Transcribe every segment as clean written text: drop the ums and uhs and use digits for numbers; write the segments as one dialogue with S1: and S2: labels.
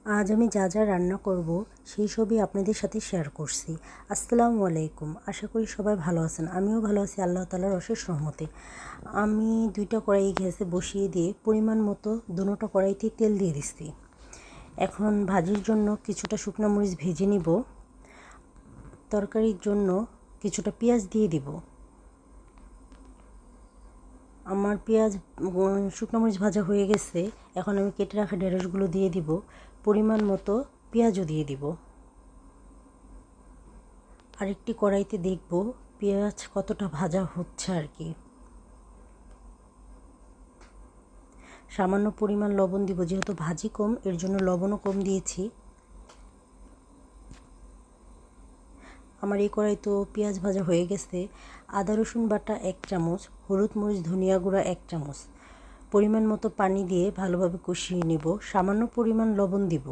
S1: আজ আমি যা যা রান্না করব সেই সবই আপনাদের সাথে শেয়ার করছি। আসসালামু আলাইকুম। আশা করি সবাই ভালো আছেন। আমিও ভালো আছি আল্লাহ তাআলার অশেষ রহমতে। আমি 2টা কড়াই গ্যাসে বসিয়ে দিয়ে পরিমাণ মতো দুটো কড়াইতে তেল দিয়ে দিচ্ছি। এখন ভাজির জন্য কিছুটা শুকনো মরিচ ভেজে নিব। তরকারির জন্য কিছুটা পেঁয়াজ দিয়ে দিব। আমার শুকনো মরিচ ভাজা হয়ে গেছে। এখন আমি কেটে রাখা ঢেঁড়সগুলো দিয়ে দিব। পরিমাণ মতো পেঁয়াজও দিয়ে দিব। আরেকটি কড়াইতে দেখব পেঁয়াজ কতটা ভাজা হচ্ছে আর কি। সামান্য পরিমাণ লবণ দিব, যেহেতু ভাজি কম এর জন্য লবণও কম দিয়েছি। আমার এই কড়াই তো পেঁয়াজ ভাজা হয়ে গেছে। আদা রসুন বাটা 1 চামচ, হলুদ মরিচ ধনিয়া গুঁড়া 1 চামচ, পরিমাণ মতো পানি দিয়ে ভালোভাবে কষিয়ে নিব। সামান্য পরিমাণ লবণ দিব,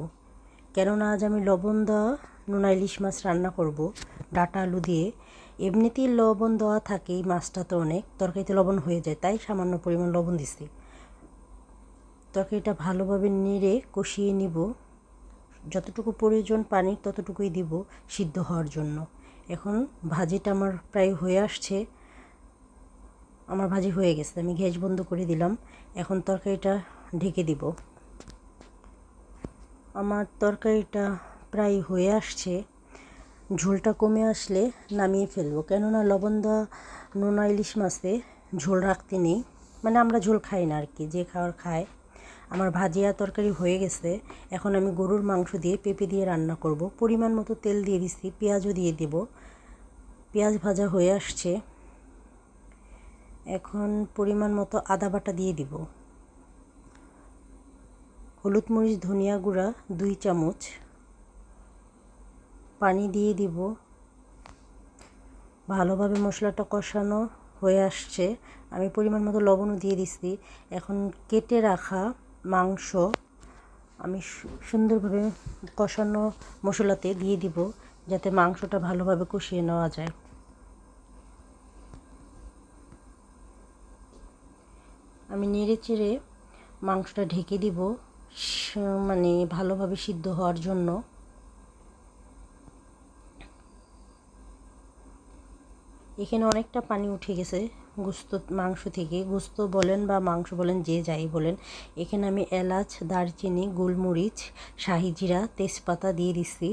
S1: কেননা আজ আমি লবণ দেওয়া নোনা ইলিশ মাছ রান্না করব ডাঁটা আলু দিয়ে। এমনিতেই লবণ দেওয়া থাকে, এই মাছটা তো অনেক তরকারিতে লবণ হয়ে যায়, তাই সামান্য পরিমাণ লবণ দিচ্ছি। তরকারিটা ভালোভাবে নেড়ে কষিয়ে নিব। যতটুকু প্রয়োজন পানি ততটুকুই দিব সিদ্ধ হওয়ার জন্য। এখন ভাজিটা আমার প্রায় হয়ে আসছে। আমার ভাজি হয়ে গেছে, আমি গ্যাস বন্ধ করে দিলাম। এখন তরকারিটা ঢেকে দিব। আমার তরকারিটা প্রায় হয়ে আসছে। ঝোলটা কমে আসলে নামিয়ে ফেলবো, কেননা লবণ দেওয়া নোনা ইলিশ মাছে ঝোল রাখতে নেই, মানে আমরা ঝোল খাই না আর কি, যে খাওয়ার খায়। আমার ভাজিয়া তরকারি হয়ে গেছে। এখন আমি গরুর মাংস দিয়ে পেঁপে দিয়ে রান্না করব। পরিমাণ মতো তেল দিয়ে দিচ্ছি, পেঁয়াজও দিয়ে দেব। পেঁয়াজ ভাজা হয়ে আসছে। এখন পরিমাণ মতো আদা বাটা দিয়ে দিব। হলুদ মরিচ ধনিয়া গুঁড়া 2 চামচ, পানি দিয়ে দিব। ভালোভাবে মশলাটা কষানো হয়ে আসছে। আমি পরিমাণ মতো লবণও দিয়ে দিচ্ছি। এখন কেটে রাখা মাংস আমি সুন্দরভাবে কষানো মশলাতে দিয়ে দিব, যাতে মাংসটা ভালোভাবে কষিয়ে নেওয়া যায়। আমি নেড়ে চেড়ে মাংসটা ঢেকে দিব, মানে ভালোভাবে সিদ্ধ হওয়ার জন্য। এখানে অনেকটা পানি উঠে গেছে মাংস থেকে। গোস্ত বলেন বা মাংস বলেন, যে যাই বলেন। এখানে আমি এলাচ, দারচিনি, গোলমরিচ, শাহি জিরা, তেজপাতা দিয়ে দিচ্ছি।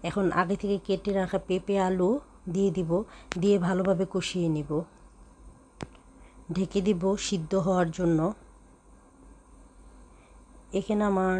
S1: এখন আগে থেকে কেটে রাখা পেঁপে আলু দিয়ে দিব, দিয়ে ভালোভাবে কষিয়ে নিব। ঢেকে দিব সিদ্ধ হওয়ার জন্য। এখানে আমার